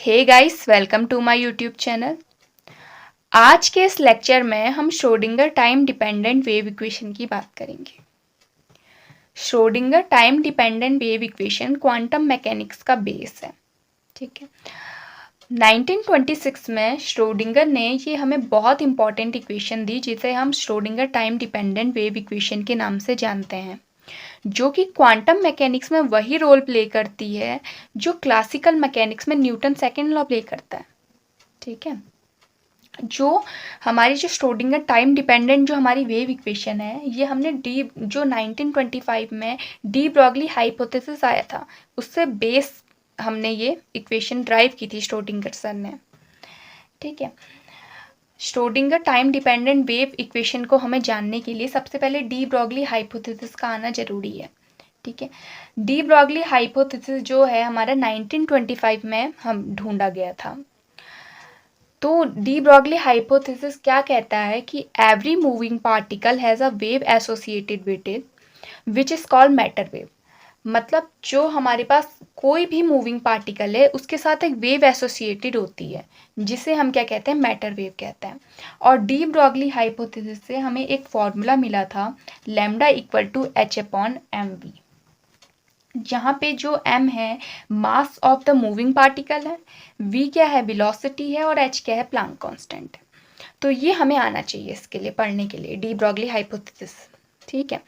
Hey guys, welcome to my YouTube channel. आज के इस लेक्चर में हम Schrodinger time dependent wave equation की बात करेंगे। Schrodinger time dependent wave equation quantum mechanics का बेस है। ठीक है, 1926 में श्रोडिंगर ने ये हमें बहुत इंपॉर्टेंट इक्वेशन दी जिसे हम Schrodinger time dependent wave equation के नाम से जानते हैं, जो कि क्वांटम मैकेनिक्स में वही रोल प्ले करती है जो क्लासिकल मैकेनिक्स में न्यूटन सेकेंड लॉ प्ले करता है। ठीक है, जो हमारी जो श्रोडिंगर टाइम डिपेंडेंट जो हमारी वेव इक्वेशन है, ये हमने जो 1925 में डी ब्रॉगली हाइपोथेसिस आया था उससे बेस हमने ये इक्वेशन ड्राइव की थी श्रोडिंगर सर ने। ठीक है, Schrodinger time dependent wave equation को हमें जानने के लिए सबसे पहले डी ब्रॉगली हाइपोथेसिस का आना जरूरी है। ठीक है, डी ब्रॉगली हाइपोथेसिस जो है हमारा 1925 में हम ढूंढा गया था। तो डी ब्रॉगली हाइपोथेसिस क्या कहता है कि every moving particle has a wave associated with it which is called matter wave. मतलब जो हमारे पास कोई भी मूविंग पार्टिकल है उसके साथ एक वेव एसोसिएटेड होती है जिसे हम क्या कहते हैं, मैटर वेव कहते हैं। और डी ब्रॉगली हाइपोथेसिस से हमें एक फॉर्मूला मिला था lambda equal to h upon m v, जहाँ पे जो m है mass of the moving particle है, v क्या है वेलोसिटी है और h क्या है प्लैंक कांस्टेंट है। तो ये हमें आना चाहिए इसके लिए पढ़ने के लिए डी ब्रॉगली हाइपोथेसिस। ठीक है,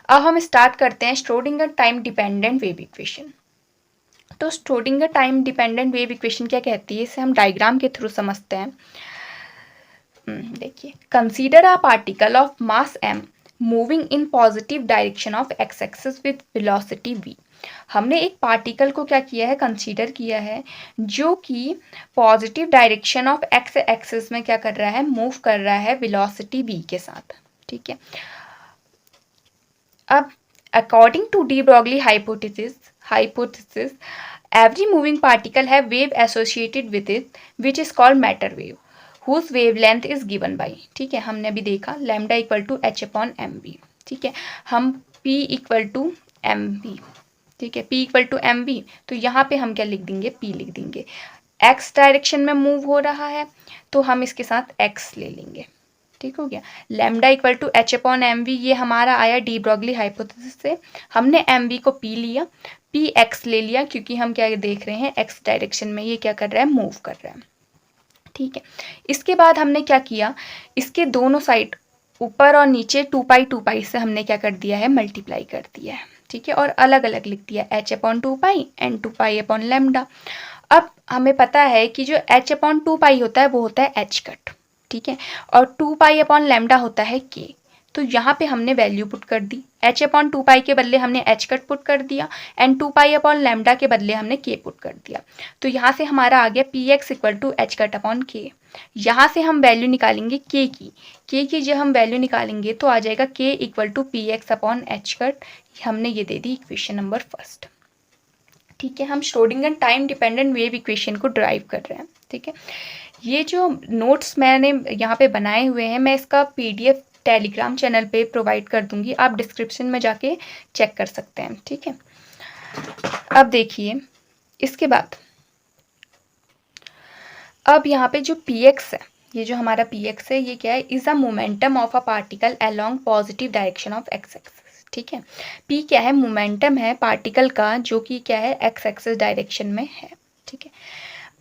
अब हम स्टार्ट करते हैं Schrodinger time dependent wave equation. तो Schrodinger time dependent wave equation क्या कहती है, इसे हम डायग्राम के थ्रू समझते हैं। देखिए, consider a particle of mass m moving in positive direction of x axis with velocity v। हमने एक पार्टिकल को क्या किया है, कंसीडर किया है जो कि positive direction of x axis में क्या कर रहा है, मूव कर रहा है वेलोसिटी v के साथ। ठीक है, अब according to de Broglie hypothesis every moving particle have wave associated with it which is called matter wave whose wavelength is given by. ठीक है, हमने अभी देखा lambda equal to h upon m v. ठीक है, हम p equal to m v, ठीक है, p equal to m v, तो यहाँ पे हम क्या लिख देंगे, p लिख देंगे। x डायरेक्शन में मूव हो रहा है तो हम इसके साथ x ले लेंगे। ठीक हो गया, lambda equal to h upon m v, ये हमारा आया डी ब्रॉगली हाइपोथेसिस से। हमने एम वी को p लिया, p x ले लिया क्योंकि हम क्या देख रहे हैं, x डायरेक्शन में ये क्या कर रहा है, मूव कर रहा है। ठीक है, इसके बाद हमने क्या किया, इसके दोनों साइड ऊपर और नीचे 2 पाई से हमने क्या कर दिया है, मल्टीप्लाई कर दिया है। ठीक है, और अलग अलग लिख दिया h upon 2 pi and 2 pi upon lambda. अब हमें पता है कि जो h अपॉन 2 पाई होता है वो होता है h कट। ठीक है, और 2 पाई अपॉन लैम्डा होता है k। तो यहाँ पे हमने वैल्यू पुट कर दी, h अपॉन 2 पाई के बदले हमने h कट पुट कर दिया एंड 2 पाई अपॉन लैम्डा के बदले हमने k पुट कर दिया। तो यहाँ से हमारा आ गया px equal to h cut upon k। यहाँ से हम वैल्यू निकालेंगे k की जब हम वैल्यू निकालेंगे तो आ जाएगा k equal to p x upon h cut. हमने ये दे दी इक्वेशन नंबर फर्स्ट। ठीक है, हम Schrodinger time dependent wave equation को ड्राइव कर रहे हैं। ठीक है, ये जो नोट्स मैंने यहाँ पे बनाए हुए हैं मैं इसका PDF टेलीग्राम चैनल पे प्रोवाइड कर दूंगी, आप डिस्क्रिप्शन में जाके चेक कर सकते हैं। ठीक है, अब देखिए इसके बाद अब यहाँ पे जो px है, ये जो हमारा px है ये क्या है, is a momentum of a particle along positive direction of x axis. ठीक है, p क्या है, मोमेंटम है पार्टिकल का जो कि क्या है, x एक्सिस डायरेक्शन में है। ठीक है,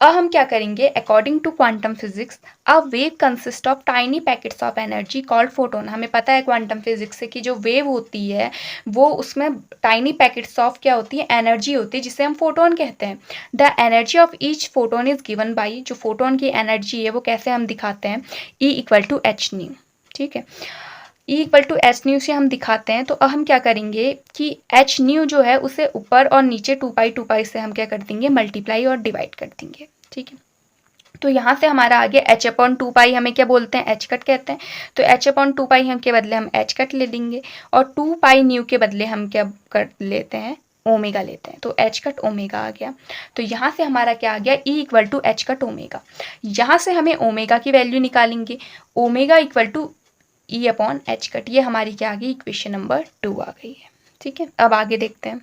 अब हम क्या करेंगे, according to quantum physics a wave consist of tiny packets of energy called photon. हमें पता है क्वांटम फिजिक्स से कि जो वेव होती है वो उसमें टाइनी पैकेट्स ऑफ क्या होती है, एनर्जी होती है जिसे हम फोटोन कहते हैं। The energy of each photon is given by, जो फोटोन की एनर्जी है वो कैसे हम दिखाते हैं, E equal to h nu. ठीक है, E equal to h nu से हम दिखाते हैं। तो अब हम क्या करेंगे कि एच न्यू जो है उसे ऊपर और नीचे 2 पाई से हम क्या कर देंगे, मल्टीप्लाई और डिवाइड कर देंगे। ठीक है, तो यहाँ से हमारा आ गया h अपॉन 2 पाई, हमें क्या बोलते हैं, h कट कहते हैं। तो h अपॉन 2 पाई हम के बदले हम h कट ले लेंगे और 2 पाई न्यू के बदले हम क्या कर लेते हैं, ओमेगा लेते हैं। तो h कट ओमेगा आ गया। तो यहाँ से हमारा क्या आ गया, E equal to h cut omega. यहाँ से हमें ओमेगा की वैल्यू निकालेंगे, omega equal to E upon h cut. ये हमारी क्या आ गई, इक्वेशन नंबर 2 आ गई है। ठीक है, अब आगे देखते हैं।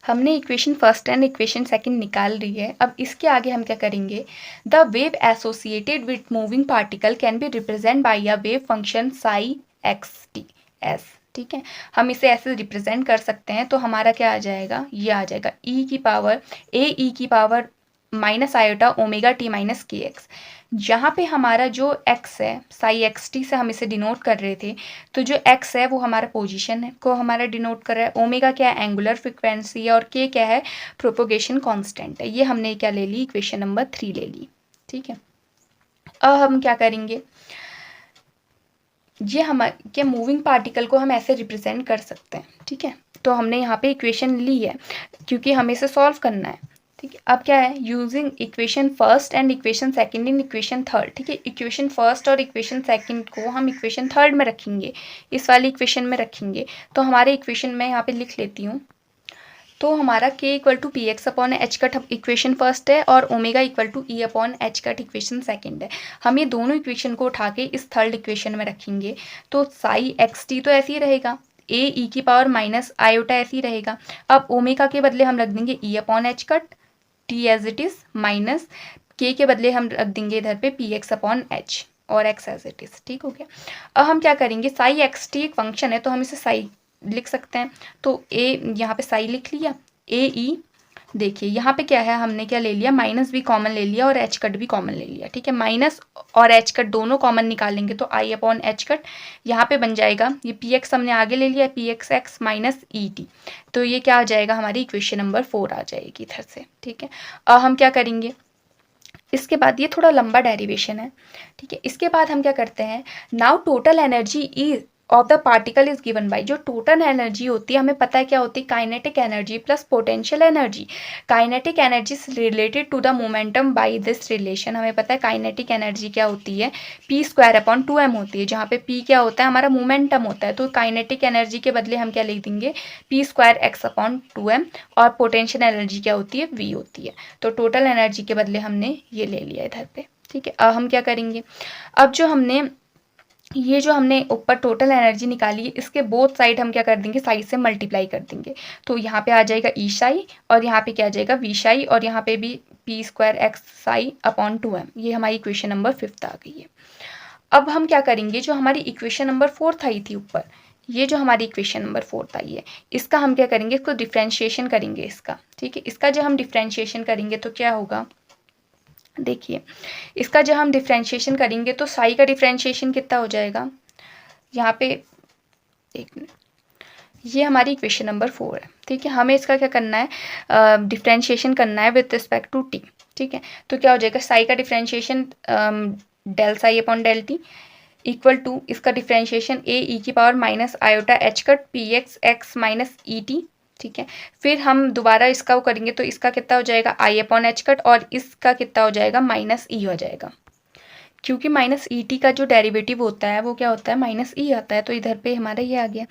हमने equation first and equation second निकाल ली है। अब इसके आगे हम क्या करेंगे, the wave associated with moving particle can be represent by a wave function psi x T S. ठीक है, हम इसे ऐसे रिप्रेजेंट कर सकते हैं। तो हमारा क्या आ जाएगा, ये आ जाएगा ई की power minus iota omega T minus के एक्स। जहाँ पे हमारा जो x है, साई एक्स टी से हम इसे डिनोट कर रहे थे, तो जो x है वो हमारा पोजीशन है को हमारा डिनोट कर रहा है, ओमेगा क्या है, एंगुलर फ्रिक्वेंसी है, और k क्या है, प्रोपोगेशन कांस्टेंट है। ये हमने क्या ले ली, इक्वेशन नंबर 3 ले ली। ठीक है, अब हम क्या करेंगे, ये हमारे क्या मूविंग पार्टिकल को हम ऐसे रिप्रेजेंट कर सकते हैं। ठीक है, तो हमने यहाँ पे इक्वेशन ली है क्योंकि हमें इसे सॉल्व करना है। ठीक है, अब क्या है, using equation first and equation second in equation third. ठीक है, इक्वेशन फर्स्ट और इक्वेशन सेकंड को हम इक्वेशन थर्ड में रखेंगे, इस वाली इक्वेशन में रखेंगे। तो हमारे इक्वेशन में यहाँ पे लिख लेती हूँ। तो हमारा k equal to p x upon h cut equation first है और omega equal to e upon h cut equation second है। हम ये दोनों इक्वेशन को उठा के इस थर्ड इक्वेशन में रखेंगे। तो साई एक्स टी तो ऐसे ही रहेगा, ए ई की पावर माइनस आयोटा ऐसे ही रहेगा। अब ओमेगा के बदले हम रख देंगे e upon h cut t as it is, minus के बदले हम रख देंगे इधर पे पी एक्स अपॉन एच और एक्स एज इट इज। ठीक हो गया। अब हम क्या करेंगे, साई एक्स टी एक फंक्शन है तो हम इसे साई लिख सकते हैं। तो ए यहाँ पे साई लिख लिया, ए ई, देखिए यहाँ पे क्या है, हमने क्या ले लिया, माइनस भी कॉमन ले लिया और एच कट भी कॉमन ले लिया। ठीक है, माइनस और एच कट दोनों कॉमन निकालेंगे तो आई अपॉन एच कट यहाँ पे बन जाएगा, ये पी एक्स हमने आगे ले लिया, P x x minus e T. तो ये क्या आ जाएगा, हमारी इक्वेशन नंबर 4 आ जाएगी इधर से। ठीक है, अब हम क्या करेंगे, इसके बाद ये थोड़ा लंबा डेरिवेशन है। ठीक है, इसके बाद हम क्या करते हैं, now total energy is of the particle is given by, जो टोटल एनर्जी होती है हमें पता है क्या होती है, kinetic energy plus potential energy. Kinetic energy related to the momentum by this relation. हमें पता है काइनेटिक एनर्जी क्या होती है, पी स्क्वायर अपॉन 2m होती है, जहाँ पे p क्या होता है, हमारा मोमेंटम होता है। तो काइनेटिक एनर्जी के बदले हम क्या लिख देंगे, P square x upon 2m, और पोटेंशियल एनर्जी क्या होती है, v होती है। तो टोटल एनर्जी के बदले हमने ये ले लिया इधर पे। ठीक है, अब हम क्या करेंगे, अब जो हमने ये जो हमने ऊपर टोटल एनर्जी निकाली है, इसके बोथ साइड हम क्या कर देंगे, साई से मल्टीप्लाई कर देंगे। तो यहाँ पे आ जाएगा ई साई और यहाँ पे क्या आ जाएगा, वी साई, और यहाँ पे भी P square x psi upon 2m। ये हमारी इक्वेशन नंबर 5 आ गई है। अब हम क्या करेंगे, जो हमारी इक्वेशन नंबर 4 आई थी ऊपर, ये जो हमारी इक्वेशन नंबर 4 आई है, इसका हम क्या करेंगे, इसको डिफ्रेंशिएशन करेंगे इसका। ठीक है, इसका जब हम डिफ्रेंशिएशन करेंगे तो क्या होगा, देखिए इसका जब हम डिफ्रेंशिएशन करेंगे तो साई का डिफ्रेंशिएशन कितना हो जाएगा, यहाँ पे एक मिनट, ये हमारी इक्वेशन नंबर 4 है। ठीक है, हमें इसका क्या करना है, डिफ्रेंशिएशन करना है विथ रिस्पेक्ट टू टी। ठीक है, तो क्या हो जाएगा, साई का differentiation del psi upon del t equal to इसका डिफ्रेंशिएशन ए ई की power minus iota h cut p x x minus e t. ठीक है, फिर हम दोबारा इसका वो करेंगे तो इसका कितना हो जाएगा, आई अपॉन एच कट, और इसका कितना हो जाएगा, माइनस ई हो जाएगा, क्योंकि माइनस ई टी का जो डेरिवेटिव होता है वो क्या होता है, माइनस ई आता है। तो इधर पे हमारा ये आ गया।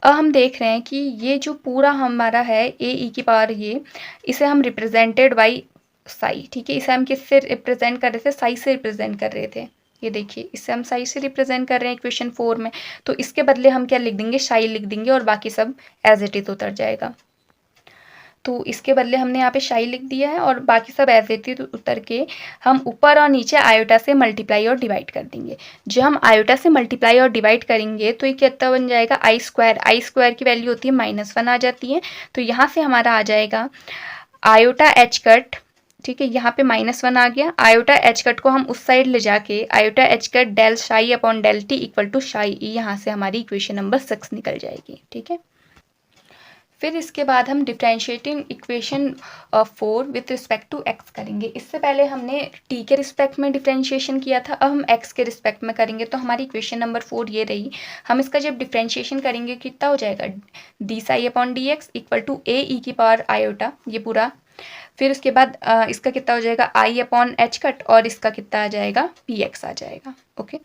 अब हम देख रहे हैं कि ये जो पूरा हमारा है ए ई की पावर, ये इसे हम रिप्रेजेंटेड बाई साई। ठीक है, इसे हम किससे रिप्रेजेंट कर रहे थे, साई से रिप्रेजेंट कर रहे थे। ये देखिए, इससे हम साई से रिप्रेजेंट कर रहे हैं इक्वेशन 4 में। तो इसके बदले हम क्या लिख देंगे, साई लिख देंगे और बाकी सब एज इट इज उतर जाएगा। तो इसके बदले हमने यहाँ पे शाई लिख दिया है और बाकी सब एज इट इज उतर के हम ऊपर और नीचे आयोटा से मल्टीप्लाई और डिवाइड कर देंगे। जब हम आयोटा से मल्टीप्लाई और डिवाइड करेंगे तो ये कितना बन जाएगा, आई स्क्वायर की वैल्यू होती है -1 आ जाती है। तो यहाँ से हमारा आ जाएगा आयोटा एच कट। ठीक है, यहाँ पे -1 आ गया, आयोटा एच कट को हम उस साइड ले जाके iota h cut del psi upon del t equal to psi e, यहाँ से हमारी इक्वेशन नंबर 6 निकल जाएगी। ठीक है, फिर इसके बाद हम differentiating equation 4 with respect to x करेंगे। इससे पहले हमने टी के रिस्पेक्ट में डिफ्रेंशिएशन किया था, अब हम एक्स के रिस्पेक्ट में करेंगे। तो हमारी इक्वेशन नंबर 4 ये रही। हम इसका जब डिफ्रेंशिएशन करेंगे कितना हो जाएगा, d psi upon d x equal to A e की पावर आयोटा, ये पूरा। फिर उसके बाद इसका कितना हो जाएगा, आई अपॉन एच कट, और इसका कितना आ जाएगा, पी एक्स आ जाएगा। ओके,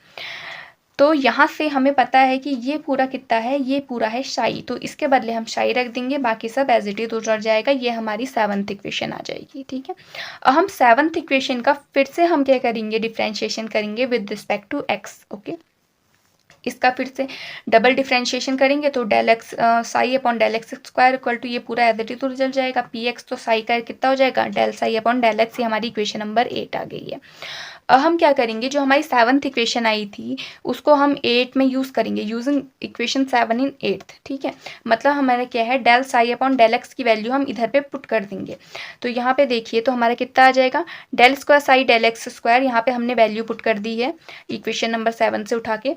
तो यहाँ से हमें पता है कि ये पूरा कितना है, ये पूरा है शाई। तो इसके बदले हम शाई रख देंगे, बाकी सब एज इट इज उतर जाएगा। ये हमारी 7th इक्वेशन आ जाएगी। ठीक है, अब हम 7th इक्वेशन का फिर से हम क्या करेंगे, डिफ्रेंशिएशन करेंगे with respect to x. Okay, इसका फिर से डबल डिफ्रेंशिएशन करेंगे तो del x psi upon del x square equal to ये पूरा एज इट इज रिजल्ट जाएगा। पी एक्स तो साई का कितना हो जाएगा, del psi upon del x. ये हमारी इक्वेशन नंबर 8 आ गई है। अब हम क्या करेंगे, जो हमारी 7th इक्वेशन आई थी उसको हम 8 में यूज़ करेंगे, यूजिंग इक्वेशन 7 इन 8th। ठीक है, मतलब हमारा क्या है, del psi upon del x की वैल्यू हम इधर पे पुट कर देंगे। तो यहाँ पे देखिए तो हमारा कितना आ जाएगा, del square psi del x square, यहाँ पे हमने वैल्यू पुट कर दी है इक्वेशन नंबर 7 से उठा के।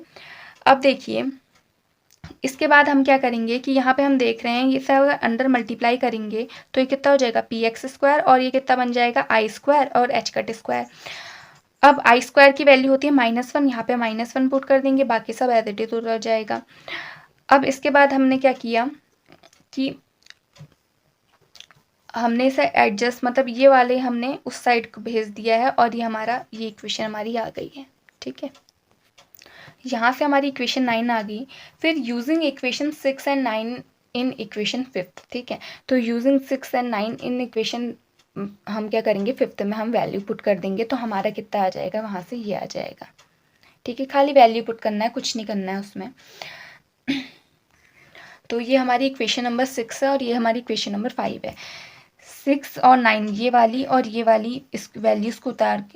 अब देखिए इसके बाद हम क्या करेंगे कि यहाँ पे हम देख रहे हैं ये सब अंडर मल्टीप्लाई करेंगे तो ये कितना हो जाएगा, पी एक्स स्क्वायर, और ये कितना बन जाएगा, आई स्क्वायर और एच कट स्क्वायर। अब आई स्क्वायर की वैल्यू होती है -1, यहाँ पे -1 पुट कर देंगे, बाकी सब एज इट इज रह जाएगा। अब इसके बाद हमने क्या किया कि हमने इसे एडजस्ट, मतलब ये वाले हमने उस साइड को भेज दिया है और ये हमारा ये इक्वेशन हमारी आ गई है। ठीक है, यहाँ से हमारी इक्वेशन 9 आ गई। फिर using equation 6 and 9 in equation 5th। ठीक है, तो यूजिंग 6 एंड 9 इन इक्वेशन हम क्या करेंगे, 5th में हम वैल्यू पुट कर देंगे तो हमारा कितना आ जाएगा, वहाँ से ये आ जाएगा। ठीक है, खाली वैल्यू पुट करना है, कुछ नहीं करना है उसमें। तो ये हमारी इक्वेशन नंबर 6 है और ये हमारी इक्वेशन नंबर 5 है। 6 और 9 ये वाली और ये वाली इस वैल्यूज़ को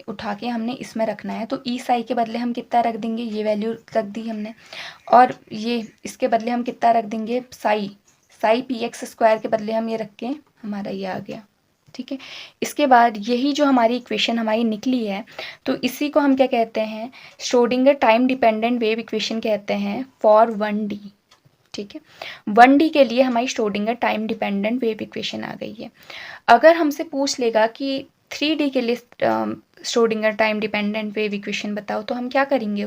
उठा के हमने इसमें रखना है। तो ई साई के बदले हम कितना रख देंगे, ये वैल्यू रख दी हमने, और ये इसके बदले हम कितना रख देंगे, साई पी एक्स स्क्वायर के बदले हम ये रख के हमारा ये आ गया। ठीक है, इसके बाद यही जो हमारी इक्वेशन हमारी निकली है तो इसी को हम क्या कहते हैं, Schrodinger time dependent wave equation कहते हैं फॉर 1D। ठीक है, 1D के लिए हमारी Schrodinger time dependent wave equation आ गई है। अगर हमसे पूछ लेगा कि 3D के लिए Schrodinger time dependent wave equation बताओ तो हम क्या करेंगे,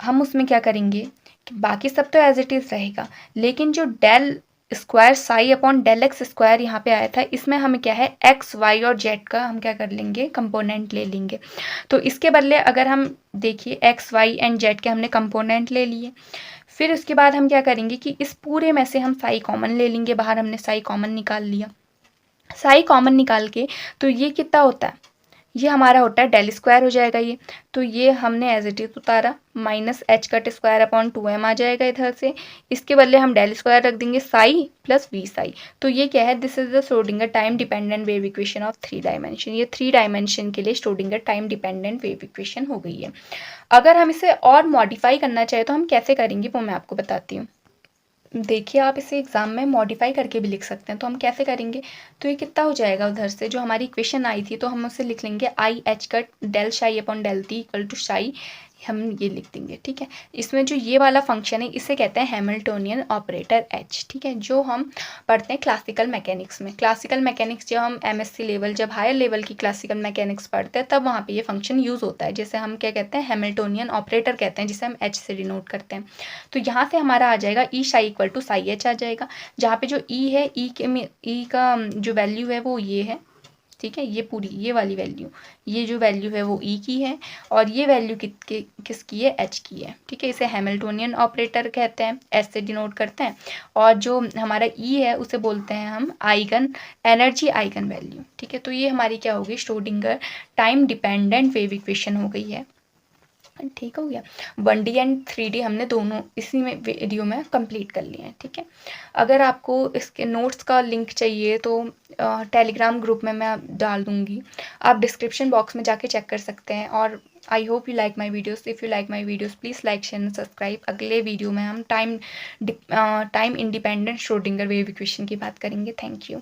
हम उसमें क्या करेंगे कि बाकी सब तो एज इट इज़ रहेगा, लेकिन जो del square psi upon del x square यहाँ पे आया था इसमें हम क्या है, एक्स वाई और जेड का हम क्या कर लेंगे, कंपोनेंट ले लेंगे। तो इसके बदले अगर हम देखिए एक्स वाई एंड जेड के हमने कंपोनेंट ले लिए, फिर उसके बाद हम क्या करेंगे कि इस पूरे में से हम साई कॉमन ले लेंगे, बाहर हमने साई कॉमन निकाल लिया। साई कॉमन निकाल के तो ये कितना होता है, ये हमारा होता है डेल स्क्वायर हो जाएगा ये, तो ये हमने एज इट इज उतारा, minus H cut square upon 2m आ जाएगा इधर से। इसके बदले हम डेल स्क्वायर रख देंगे, साई प्लस वी साई। तो ये क्या है, this is the Schrodinger time dependent wave equation of 3 dimension. ये 3 डायमेंशन के लिए Schrodinger time dependent wave equation हो गई है। अगर हम इसे और मॉडिफाई करना चाहें तो हम कैसे करेंगे वो मैं आपको बताती हूँ। देखिए आप इसे एग्जाम में मॉडिफाई करके भी लिख सकते हैं, तो हम कैसे करेंगे, तो ये कितना हो जाएगा, उधर से जो हमारी इक्वेशन आई थी तो हम उसे लिख लेंगे i h cut del psi upon del t equal to psi, हम ये लिख देंगे। ठीक है, इसमें जो ये वाला फंक्शन है इसे कहते हैं हैमिल्टोनियन ऑपरेटर एच। ठीक है, जो हम पढ़ते हैं क्लासिकल मैकेनिक्स में। क्लासिकल मैकेनिक्स जब हम एमएससी लेवल, जब हायर लेवल की क्लासिकल मैकेनिक्स पढ़ते हैं तब वहाँ पे ये फंक्शन यूज़ होता है, जैसे हम क्या कहते हैं, हैमिल्टोनियन ऑपरेटर कहते हैं, जिसे हम एच से डिनोट करते हैं। तो यहाँ से हमारा आ जाएगा ई शाई इक्वल टू साई एच आ जाएगा, जहाँ पे जो ई है, ई का जो वैल्यू है वो ये है। ठीक है, ये पूरी ये वाली वैल्यू, ये जो वैल्यू है वो ई की है और ये वैल्यू किसकी है, एच की है। ठीक है, इसे हैमिल्टोनियन ऑपरेटर कहते हैं, एच से डिनोट करते हैं, और जो हमारा ई है उसे बोलते हैं हम आइगन एनर्जी आइगन वैल्यू। ठीक है, तो ये हमारी क्या होगी, Schrodinger time dependent wave equation हो गई है। ठीक हो गया, 1D एंड 3D हमने दोनों इसी में वीडियो में कंप्लीट कर लिए हैं। ठीक है, अगर आपको इसके नोट्स का लिंक चाहिए तो टेलीग्राम ग्रुप में मैं डाल दूँगी, आप डिस्क्रिप्शन बॉक्स में जाके चेक कर सकते हैं। और I hope you like my videos. If you like my videos please like share and subscribe. अगले वीडियो में हम time independent Schrodinger wave equation की बात करेंगे। Thank you.